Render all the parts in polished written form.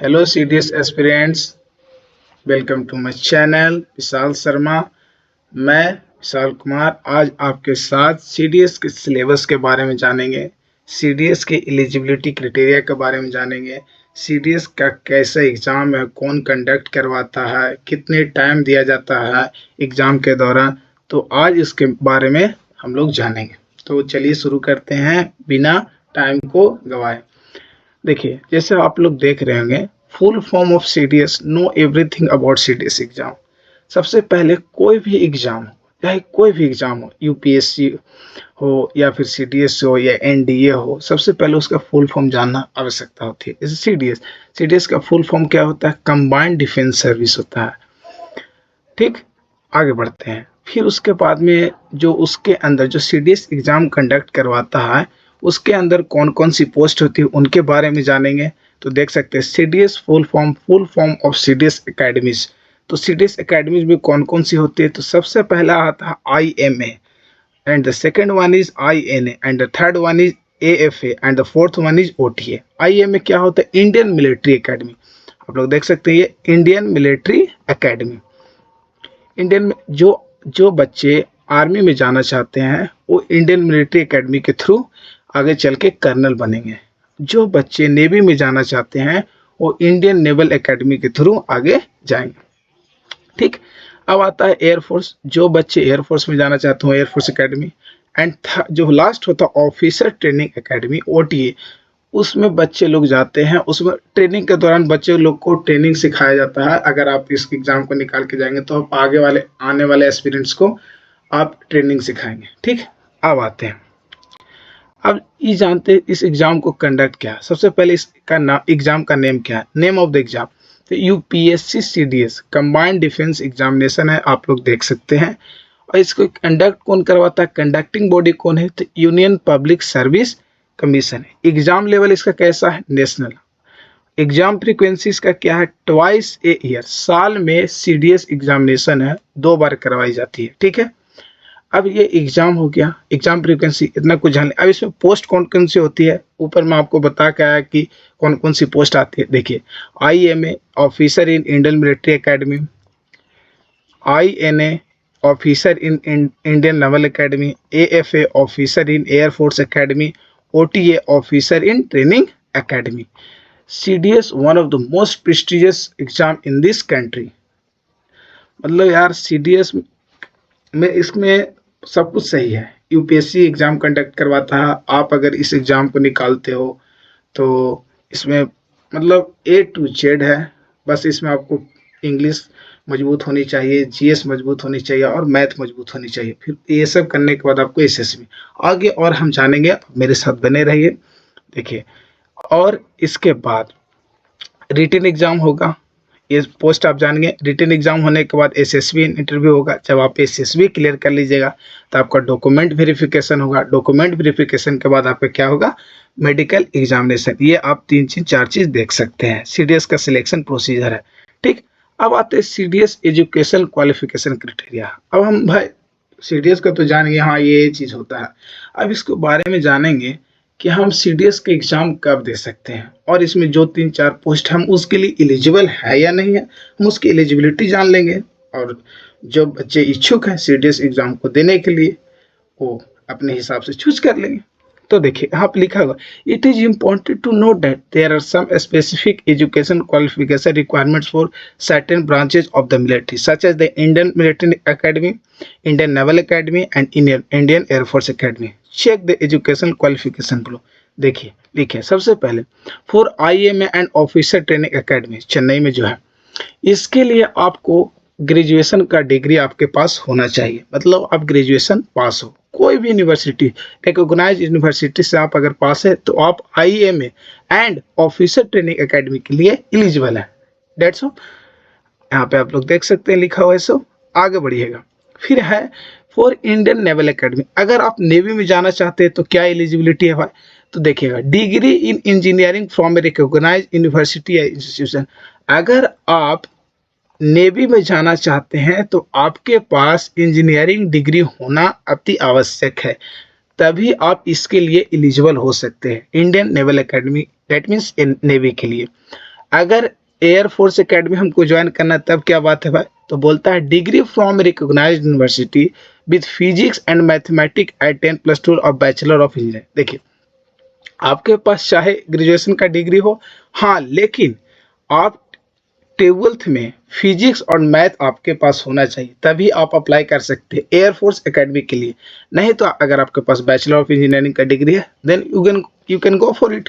Hello CDS aspirants, welcome to my channel Vishal Sharma. मैं विशाल कुमार आज आपके साथ सीडीएस के सिलेबस के बारे में जानेंगे, सीडीएस के एलिजिबिलिटी क्राइटेरिया के बारे में जानेंगे, सीडीएस का कैसा एग्ज़ाम है, कौन कंडक्ट करवाता है, कितने टाइम दिया जाता है एग्ज़ाम के दौरान। तो आज इसके बारे में हम लोग जानेंगे। तो चलिए शुरू करते हैं बिना टाइम को गवाए। देखिए, जैसे आप लोग देख रहे होंगे, full form of CDS, know everything about CDS exam. सबसे पहले कोई भी एग्जाम हो, चाहे कोई भी एग्जाम हो, यूपीएससी हो या फिर सीडीएस हो या एनडीए हो, सबसे पहले उसका फुल फॉर्म जानना आवश्यकता होती है। जैसे सीडीएस, सीडीएस का फुल फॉर्म क्या होता है? कंबाइंड डिफेंस सर्विस होता है। ठीक, आगे बढ़ते हैं। फिर उसके बाद में जो उसके अंदर जो सीडीएस एग्जाम कंडक्ट करवाता है, उसके अंदर कौन कौन सी पोस्ट होती है उनके बारे में जानेंगे। तो देख सकते हैं CDS full form of CDS academies. तो सीडीएस एकेडमीज में कौन कौन सी होती है? तो सबसे पहला आता है IMA, and the second one is INA, and the third one is AFA, and the fourth one is OTA. IMA क्या होता है? Indian military academy. आप लोग देख सकते हैं ये इंडियन मिलिट्री एकेडमी। इंडियन में जो जो बच्चे आर्मी में जाना चाहते हैं वो इंडियन मिलिट्री एकेडमी के थ्रू आगे चल के कर्नल बनेंगे। जो बच्चे नेवी में जाना चाहते हैं वो इंडियन नेवल एकेडमी के थ्रू आगे जाएंगे। ठीक, अब आता है एयरफोर्स। जो बच्चे एयरफोर्स में जाना चाहते हो एयरफोर्स एकेडमी, एंड जो लास्ट होता है ऑफिसर ट्रेनिंग एकेडमी ओटीए। उसमें बच्चे लोग जाते हैं, उसमें ट्रेनिंग के दौरान बच्चे लोग को ट्रेनिंग सिखाया जाता है। अगर आप इस एग्ज़ाम को निकाल के जाएंगे तो आप आगे वाले आने वाले एस्पिरेंट्स को आप ट्रेनिंग सिखाएंगे। ठीक, अब आते हैं, अब ये जानते हैं इस एग्ज़ाम को कंडक्ट क्या है। सबसे पहले इसका नाम, एग्ज़ाम का नेम क्या है? नेम ऑफ द एग्ज़ाम तो UPSC CDS combined defence examination है, आप लोग देख सकते हैं। और इसको कंडक्ट कौन करवाता है? कंडक्टिंग बॉडी कौन है? तो यूनियन पब्लिक सर्विस कमीशन है। एग्जाम लेवल इसका कैसा है? नेशनल। एग्जाम फ्रीक्वेंसी इसका क्या है? ट्वाइस ए ईयर, साल में सीडीएस एग्जामिनेशन है, 2 बार करवाई जाती है। ठीक है, अब ये एग्जाम हो गया, एग्जाम फ्रीक्वेंसी इतना कुछ जान। अब इसमें पोस्ट कौन कौन सी होती है, ऊपर मैं आपको बता के आया कि कौन कौन सी पोस्ट आती है। देखिए, IMA officer in Indian military academy, INA officer in Indian naval academy, AFA officer in air force academy, OTA officer in training academy. CDS one of the most prestigious exam in this country. मतलब यार CDS में इसमें सब कुछ सही है। UPSC exam conduct करवाता है, आप अगर इस एग्ज़ाम को निकालते हो तो इसमें मतलब ए टू जेड है। बस इसमें आपको इंग्लिश मजबूत होनी चाहिए, जीएस मजबूत होनी चाहिए और मैथ मजबूत होनी चाहिए। फिर ये सब करने के बाद आपको एसएसबी आगे और हम जानेंगे, मेरे साथ बने रहिए। देखिए, और इसके बाद रिटन एग्ज़ाम होगा, ये पोस्ट आप जानेंगे। रिटन एग्जाम होने के बाद एसएसबी इंटरव्यू होगा। जब आप एसएसबी क्लियर कर लीजिएगा तो आपका डॉक्यूमेंट वेरिफिकेशन होगा। डॉक्यूमेंट वेरिफिकेशन के बाद आपका क्या होगा? Medical examination. ये आप 3 चीज 4 चीज देख सकते हैं, सीडीएस का सिलेक्शन प्रोसीजर है। ठीक, अब आते हैं सीडीएस एजुकेशन क्वालिफिकेशन क्राइटेरिया। अब हम भाई सीडीएस का तो जानेंगे, हाँ ये चीज़ होता है। अब इसके बारे में जानेंगे कि हम सीडीएस के एग्ज़ाम कब दे सकते हैं, और इसमें जो 3-4 पोस्ट हम उसके लिए एलिजिबल है या नहीं है, हम उसकी एलिजिबिलिटी जान लेंगे। और जो बच्चे इच्छुक हैं सीडीएस एग्ज़ाम को देने के लिए, वो अपने हिसाब से चूज कर लेंगे। तो देखिए यहाँ पे लिखा हुआ, it is important to note that there are some specific education qualification requirements for certain branches of the military such as the Indian military academy, Indian naval academy and Indian air force academy. Check the education qualification below. देखिए लिखे सबसे पहले for IMA and officer training academy Chennai में जो है, इसके लिए आपको ग्रेजुएशन का डिग्री आपके पास होना चाहिए। मतलब आप ग्रेजुएशन पास हो, कोई भी यूनिवर्सिटी, रिकॉग्नाइज यूनिवर्सिटी से आप अगर पास है तो आप IMA and officer training academy के लिए एलिजिबल है। डेट्स ऑल, यहाँ पे आप लोग देख सकते हैं लिखा हुआ है। सो आगे बढ़िएगा, फिर है फॉर इंडियन नेवल एकेडमी। अगर आप नेवी में जाना चाहते हैं तो क्या एलिजिबिलिटी है भाई? तो देखिएगा, degree in engineering from a recognise university या इंस्टीट्यूशन। अगर आप नेवी में जाना चाहते हैं तो आपके पास इंजीनियरिंग डिग्री होना अति आवश्यक है, तभी आप इसके लिए एलिजिबल हो सकते हैं। Indian naval academy, that means navy के लिए। अगर एयरफोर्स एकेडमी हमको ज्वाइन करना है तब क्या बात है भाई, तो बोलता है degree from recognised university with physics and mathematics at 10+2 और बैचलर ऑफ इंजीनियरिंग। देखिए आपके पास चाहे ग्रेजुएशन का डिग्री हो, हाँ, लेकिन आप 12th में फिजिक्स और मैथ आपके पास होना चाहिए, तभी आप अप्लाई कर सकते हैं एयरफोर्स एकेडमी के लिए। नहीं तो अगर आपके पास बैचलर ऑफ इंजीनियरिंग का डिग्री है then you can go for it.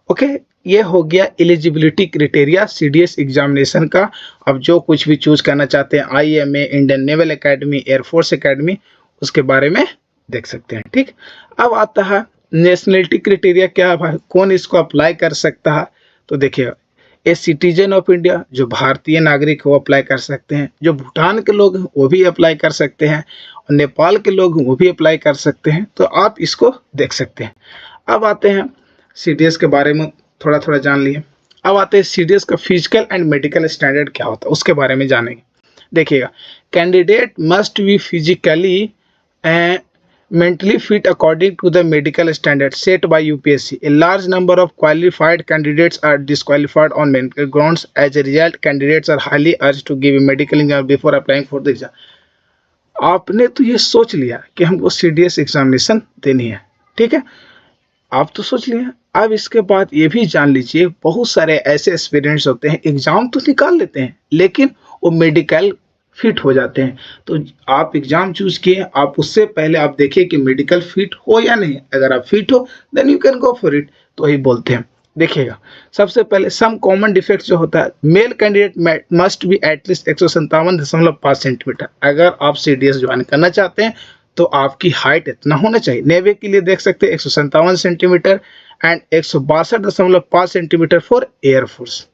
Okay, ये हो गया एलिजिबिलिटी क्राइटेरिया सीडीएस एग्जामिनेशन का। अब जो कुछ भी चूज करना चाहते हैं, IMA, Indian naval academy, air force academy, उसके बारे में देख सकते हैं। ठीक, अब आता है नेशनलिटी क्राइटेरिया। क्या है, कौन इसको अप्लाई कर सकता है? तो देखिएगा, ए सिटीजन ऑफ इंडिया, जो भारतीय नागरिक वो अप्लाई कर सकते हैं, जो भूटान के लोग हैं वो भी अप्लाई कर सकते हैं, और नेपाल के लोग वो भी अप्लाई कर सकते हैं। तो आप इसको देख सकते हैं। अब आते हैं सीडीएस के बारे में थोड़ा थोड़ा जान लिए। अब आते हैं सीडीएस का फिजिकल एंड मेडिकल स्टैंडर्ड क्या होता है, उसके बारे में जानेंगे। देखिएगा, candidate must be physically and mentally fit according to the medical standards set by UPSC. A large number of qualified candidates are disqualified on medical grounds. As a result, candidates are highly urged to give a medical exam before applying for the exam. आपने तो ये सोच लिया कि हमको CDS examination देनी है, ठीक है, आप तो सोच लिए। अब इसके बाद ये भी जान लीजिए, बहुत सारे ऐसे एस्पिरेंट्स होते हैं एग्जाम तो निकाल लेते हैं लेकिन वो मेडिकल फिट हो जाते हैं। तो आप एग्जाम चूज किए, आप उससे पहले आप देखिए कि मेडिकल फिट हो या नहीं। अगर आप फिट हो then you can go for it, तो वही बोलते हैं। देखिएगा, सबसे पहले सम कॉमन डिफेक्ट्स जो होता है, male candidate must be at least 157.5 centimetre. अगर आप सीडीएस ज्वाइन करना चाहते हैं तो आपकी हाइट इतना होना चाहिए। नेवी के लिए देख सकते हैं 157 centimetre and 162.5 centimetre for air force.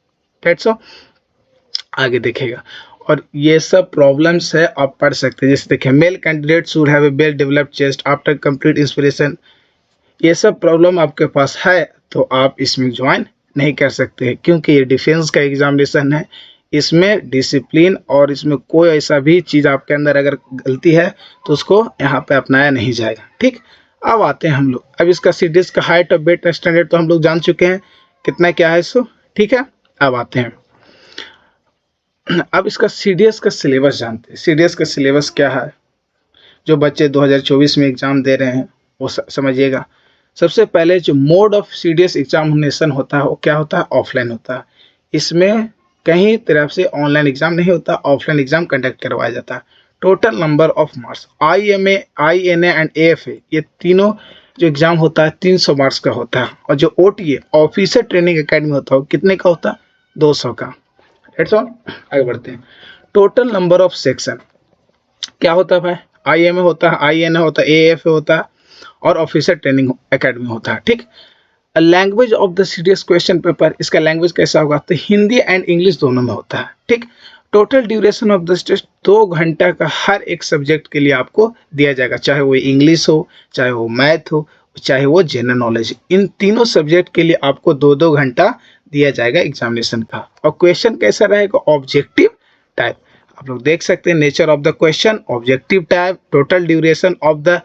That's all. आगे देखेगा, और ये सब प्रॉब्लम्स है आप पढ़ सकते हैं। जैसे देखिए, male candidate should have a well developed chest after complete inspiration. ये सब प्रॉब्लम आपके पास है तो आप इसमें ज्वाइन नहीं कर सकते, क्योंकि ये डिफेंस का एग्जामिनेशन है। इसमें डिसिप्लिन और इसमें कोई ऐसा भी चीज़ आपके अंदर अगर गलती है तो उसको यहाँ पे अपनाया नहीं जाएगा। ठीक, अब आते हैं हम लोग, अब इसका सीडीएस का हाइट और वेट स्टैंडर्ड तो हम लोग जान चुके हैं कितना क्या है इसको, ठीक है। अब आते हैं, अब इसका सीडीएस का सिलेबस जानते हैं। सीडीएस का सिलेबस क्या है, जो बच्चे 2024 में एग्ज़ाम दे रहे हैं वो समझिएगा। सबसे पहले जो मोड ऑफ सीडीएस एग्जामिनेशन होता है वो क्या होता है, ऑफलाइन होता है। इसमें कहीं तरफ से ऑनलाइन एग्जाम नहीं होता, ऑफलाइन एग्जाम कंडक्ट करवाया जाता है। Total number of marks, IMA, INA and AFA, ये तीनों जो एग्जाम होता है 300 मार्क्स का होता है। और जो ओटीए, ऑफिसर ट्रेनिंग एकेडमी होता है, कितने का होता है, 200 का। That's all. आगे बढ़ते हैं। टोटल नंबर ऑफ सेक्शन क्या होता है भाई, आईएमए होता है, आईएनए होता है, एएफए होता है और ऑफिसर ट्रेनिंग एकेडमी होता है। ठीक, language of the CDS question paper, इसका लैंग्वेज कैसा होगा, तो हिंदी एंड इंग्लिश दोनों में होता है। ठीक, total duration of the test 2 घंटा का हर एक सब्जेक्ट के लिए आपको दिया जाएगा, चाहे वो इंग्लिश हो, चाहे वो मैथ हो, चाहे वो जनरल नॉलेज। इन तीनों सब्जेक्ट के लिए आपको 2-2 घंटा दिया जाएगा एग्जामिनेशन का। और क्वेश्चन कैसा रहेगा, ऑब्जेक्टिव टाइप। आप लोग देख सकते हैं, nature of the question, objective type, total duration of the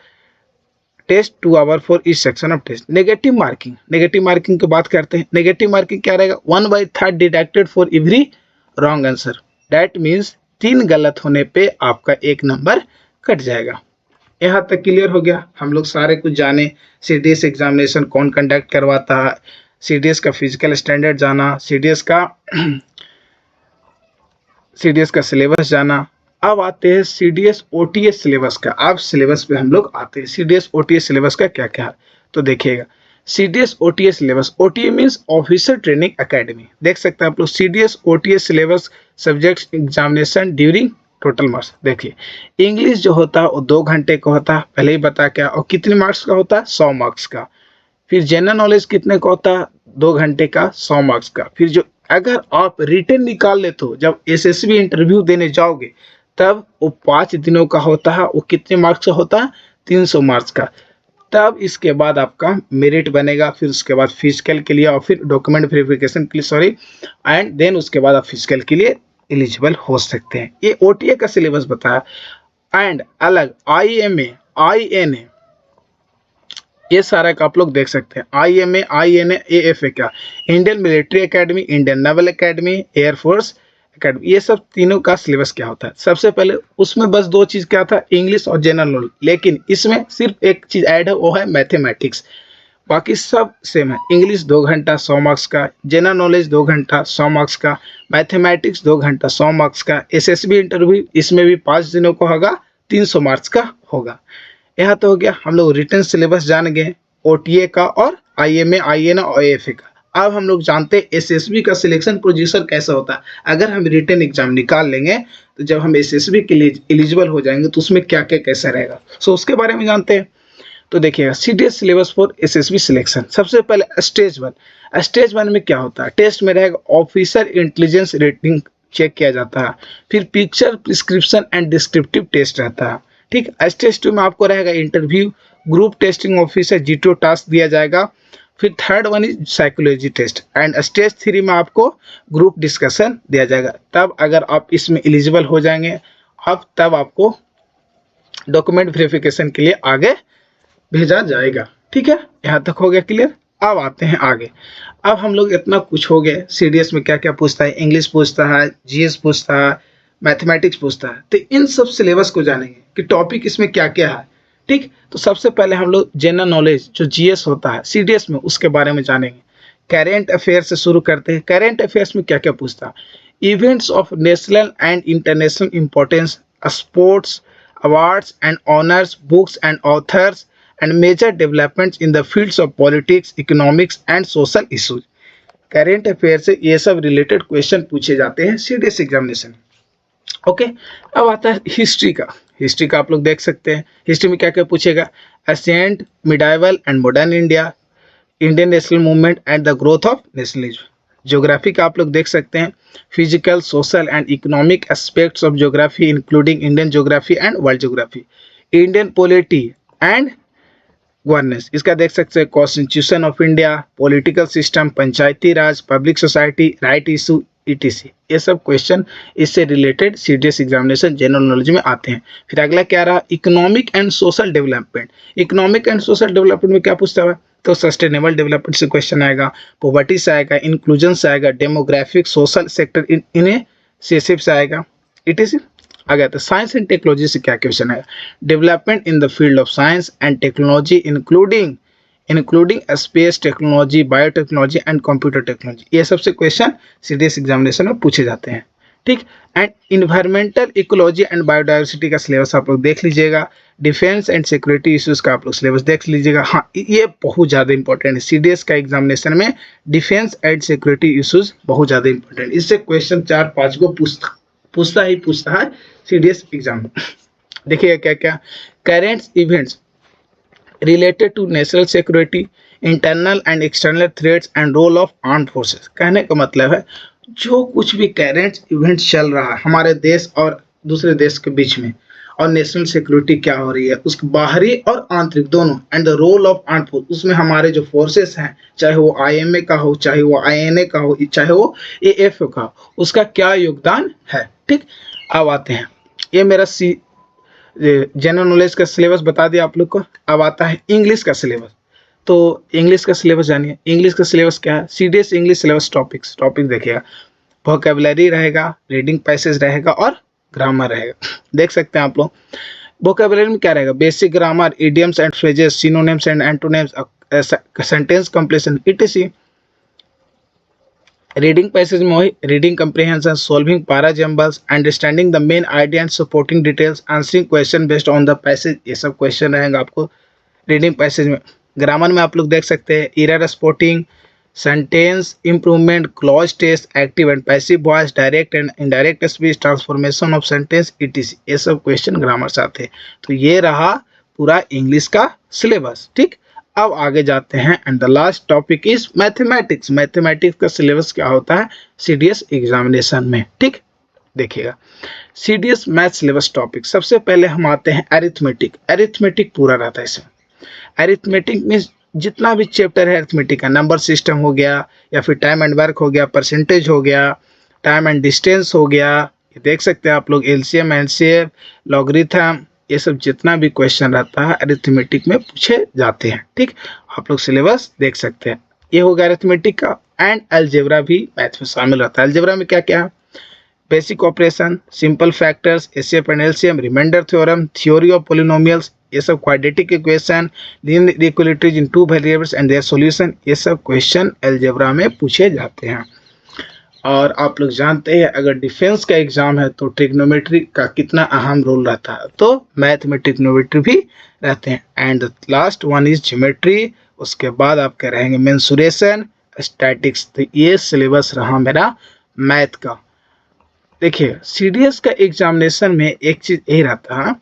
test 2 hour for each section of test. Negative marking, negative marking की बात करते हैं। नेगेटिव मार्किंग क्या रहेगा, 1/3 deducted for every wrong answer. That means 3 गलत होने पे आपका 1 नंबर कट जाएगा। यहाँ तक क्लियर हो गया, हम लोग सारे कुछ जाने। सीडीएस एग्जामिनेशन कौन कंडक्ट करवाता है, सीडीएस का फिजिकल स्टैंडर्ड जाना, सीडीएस का सिलेबस जाना। अब आते हैं सीडीएस ओटीएस सिलेबस का। अब सिलेबस पे हम लोग आते हैं, सीडीएस ओटीएस सिलेबस का क्या क्या है। तो देखिएगा, CDS OTS syllabus, OTA means officer training academy. देख सकते हैं आप लोग, CDS OTS syllabus, subject examination during total marks. देखिए, इंग्लिश जो होता है वो 2 घंटे का होता है, पहले ही बता क्या, और कितने मार्क्स का होता है, 100 मार्क्स का। फिर जनरल नॉलेज कितने का होता है, 2 घंटे का, 100 मार्क्स का। फिर जो अगर आप रिटन निकाल लेते हो, जब एसएसबी इंटरव्यू देने जाओगे तब वो 5 दिनों का होता है, वो कितने मार्क्स का होता है, 300 मार्क्स का। तब इसके बाद आपका मेरिट बनेगा, फिर उसके बाद फिजिकल के लिए और फिर डॉक्यूमेंट वेरिफिकेशन के लिए, सॉरी, एंड देन उसके बाद आप फिजिकल के लिए एलिजिबल हो सकते हैं। ये ओटीए का सिलेबस बताया। एंड अलग आईएमए, आईएनए, ये सारा का आप लोग देख सकते हैं। IMA, INA, AFA क्या, Indian military academy, Indian naval academy, air force academy, ये सब तीनों का सिलेबस क्या होता है। सबसे पहले उसमें बस दो चीज क्या था, इंग्लिश और जनरल नॉलेज, लेकिन इसमें सिर्फ एक चीज ऐड है, वो है मैथमेटिक्स। बाकी सब सेम है। इंग्लिश 2 घंटा 100 मार्क्स का, जनरल नॉलेज 2 घंटा 100 मार्क्स का, मैथमेटिक्स 2 घंटा 100 मार्क्स का, SSB इंटरव्यू इसमें भी 5 दिनों का होगा, 300 मार्क्स का होगा। यहाँ तो हो गया, हम लोग रिटर्न सिलेबस जान गए OTA का और IMA, INA और AFA का। अब हम लोग जानते हैं SSB का सिलेक्शन प्रोसीजर कैसा होता है। अगर हम रिटर्न एग्जाम निकाल लेंगे तो जब हम SSB के लिए एलिजिबल हो जाएंगे तो उसमें क्या क्या कैसा रहेगा, सो उसके बारे में जानते हैं। तो देखिएगा, CDS syllabus for SSB selection. सबसे पहले स्टेज 1 में क्या होता है, टेस्ट में रहेगा ऑफिसर इंटेलिजेंस रेटिंग चेक किया जाता है, फिर picture prescription and descriptive test रहता है। ठीक, स्टेज 2 में आपको रहेगा interview, group testing officer GTO task दिया जाएगा, फिर third one is psychology test, and stage 3 में आपको ग्रुप डिस्कशन दिया जाएगा। तब अगर आप इसमें एलिजिबल हो जाएंगे, अब तब आपको डॉक्यूमेंट वेरिफिकेशन के लिए आगे भेजा जाएगा। ठीक है, यहाँ तक हो गया क्लियर। अब आते हैं आगे। अब हम लोग इतना कुछ हो गए, CDS में क्या क्या पूछता है, इंग्लिश पूछता है, GS पूछता है, मैथमेटिक्स पूछता है, तो इन सब सिलेबस को जानेंगे कि टॉपिक इसमें क्या क्या है। ठीक, तो सबसे पहले हम लोग जनरल नॉलेज जो GS होता है CDS में, उसके बारे में जानेंगे। करेंट अफेयर से शुरू करते हैं। करेंट अफेयर्स में क्या क्या पूछता है, events of national and international importance, sports, awards and honours, books and authors and major developments in the fields of politics, economics and social issues। Current affair से ये सब रिलेटेड क्वेश्चन पूछे जाते हैं CDS एग्जामिनेशन। ओके, अब आता है history का। हिस्ट्री का आप लोग देख सकते हैं, हिस्ट्री में क्या क्या पूछेगा, ancient, medieval and modern India, Indian national movement and the growth of nationalism. Geography का आप लोग देख सकते हैं, physical, social and economic aspects of geography including Indian geography and world geography. Indian polity and governance, इसका देख सकते हैं, constitution of India, political system, Panchayati Raj, public society, right issue, ETC। ये सब क्वेश्चन इससे related CDS examination general knowledge में आते हैं। फिर अगला क्या रहा, economic and social development. Economic and social development में क्या पूछता है, तो सस्टेनेबल डेवलपमेंट से क्वेश्चन आएगा, पॉवर्टी से आएगा, इंक्लूजन से आएगा, डेमोग्राफिक, सोशल सेक्टर इनिशिएटिव से आएगा, ETC। आ गया। तो साइंस एंड टेक्नोलॉजी से क्या क्वेश्चन है, development in the field of science and technology including space technology, biotechnology and computer technology. ये सबसे क्वेश्चन CDS एग्जामिनेशन में पूछे जाते हैं। ठीक, and environmental ecology and biodiversity का सिलेबस आप लोग देख लीजिएगा। डिफेंस एंड सिक्योरिटी इश्यूज का आप लोग सिलेबस देख लीजिएगा। हाँ, ये बहुत ज़्यादा इंपॉर्टेंट है CDS का एग्जामिनेशन में, डिफेंस एंड सिक्योरिटी इश्यूज बहुत ज़्यादा इंपॉर्टेंट। इससे क्वेश्चन 4-5 को पूछता है CDS एग्जाम। देखिएगा क्या क्या, current events related to national security, internal and external threats and role of armed forces. कहने का मतलब है जो कुछ भी करेंट इवेंट चल रहा है हमारे देश और दूसरे देश के बीच में, और नेशनल सिक्योरिटी क्या हो रही है, उसके बाहरी और आंतरिक दोनों, and the role of armed force, उसमें हमारे जो फोर्सेस हैं, चाहे वो IMA का हो, चाहे वो INA का हो, चाहे वो AFA का हो, उसका क्या योगदान है। ठीक, अब आते हैं, ये मेरा जनरल नॉलेज का सिलेबस बता दिया आप लोग को। अब आता है इंग्लिश का सिलेबस। तो इंग्लिश का सिलेबस जानिए। इंग्लिश का सिलेबस क्या है, CDS इंग्लिश सिलेबस टॉपिक देखिएगा, वोकैबुलरी रहेगा, रीडिंग पैसेज रहेगा और ग्रामर रहेगा। देख सकते हैं आप लोग, वोकैबुलरी में क्या रहेगा, basic grammar, idioms and phrases, synonyms and antonyms, sentence completion, ETC। Reading passage में वही reading comprehension, solving para jumbles, understanding the main idea and supporting details, answering question based on the passage, ये सब question रहेंगे आपको reading passage में। Grammar में आप लोग देख सकते हैं, error spotting, sentence improvement, clause test, active and passive voice, direct and indirect speech, transformation of sentence, ETC। ये सब क्वेश्चन ग्रामर से आते हैं। तो ये रहा पूरा इंग्लिश का सिलेबस। ठीक, अब आगे जाते हैं, and the last topic is mathematics. Mathematics का सिलेबस क्या होता है CDS एग्जामिनेशन में। ठीक, देखिएगा CDS मैथ सिलेबस टॉपिक। सबसे पहले हम आते हैं अरिथमेटिक पूरा रहता है इसमें। अरिथमेटिक में जितना भी चैप्टर है अरिथमेटिक का, नंबर सिस्टम हो गया, या फिर टाइम एंड वर्क हो गया, परसेंटेज हो गया, टाइम एंड डिस्टेंस हो गया, ये देख सकते हैं आप लोग, LCM, LCF, लॉगरिथम, ये सब जितना भी क्वेश्चन रहता है अरिथमेटिक में पूछे जाते हैं। ठीक, आप लोग सिलेबस देख सकते हैं। ये होगा अरिथमेटिक का। एंड अलजेब्रा भी मैथ में शामिल रहता है। अलजेब्रा में क्या क्या है? Basic operation, simple factors, HCF and LCM, remainder theorem, theory of polynomials, ये सब quadratic equation, linear equalities in two variables and their solution, ये सब क्वेश्चन अलजेब्रा में पूछे जाते हैं। और आप लोग जानते हैं अगर डिफेंस का एग्जाम है तो ट्रिग्नोमेट्री का कितना अहम रोल रहता है, तो मैथ में ट्रिग्नोमेट्री भी रहते हैं। And the last one is geometry, उसके बाद आपके रहेंगे मेंसुरेशन, स्टैटिक्स। तो ये सिलेबस रहा मेरा मैथ का। देखिए सीडीएस का एग्जामिनेशन में एक चीज यही रहता है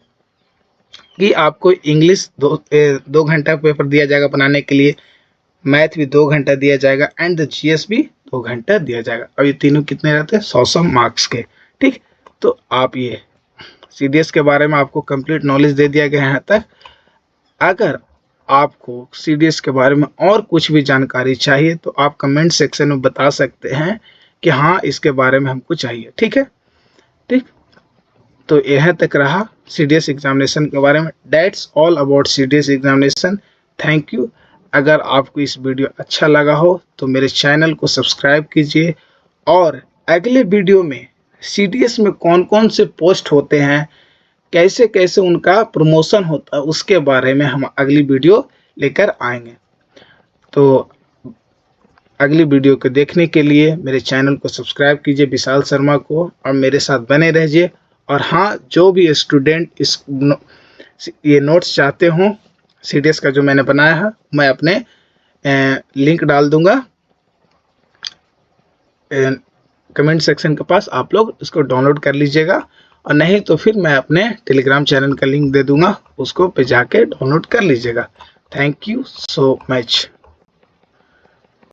कि आपको इंग्लिश 2 घंटा पेपर दिया जाएगा बनाने के लिए, मैथ भी 2 घंटा दिया जाएगा एंड जीएस भी 2 घंटा दिया जाएगा। और ये तीनों कितने रहते हैं? 100 मार्क्स के। ठीक, तो आप ये सीडीएस के बारे में आपको कंप्लीट नॉलेज दे दिया गया है यहाँ तक। अगर आपको सीडीएस के बारे में और कुछ भी जानकारी चाहिए तो आप कमेंट सेक्शन में बता सकते हैं कि हाँ इसके बारे में हमको चाहिए। ठीक है, ठीक, तो यहाँ तक रहा सीडीएस एग्जामिनेशन के बारे में। That's all about CDS examination. Thank you. अगर आपको इस वीडियो अच्छा लगा हो तो मेरे चैनल को सब्सक्राइब कीजिए, और अगले वीडियो में सीडीएस में कौन कौन से पोस्ट होते हैं, कैसे कैसे उनका प्रमोशन होता है, उसके बारे में हम अगली वीडियो लेकर आएंगे। तो अगली वीडियो को देखने के लिए मेरे चैनल को सब्सक्राइब कीजिए विशाल शर्मा को, और मेरे साथ बने रहिए। और हाँ, जो भी स्टूडेंट ये नोट्स चाहते हो सीडीएस का जो मैंने बनाया है, मैं अपने लिंक डाल दूंगा कमेंट सेक्शन के पास, आप लोग इसको डाउनलोड कर लीजिएगा। और नहीं तो फिर मैं अपने टेलीग्राम चैनल का लिंक दे दूंगा, उसको पे जाके डाउनलोड कर लीजिएगा। Thank you so much.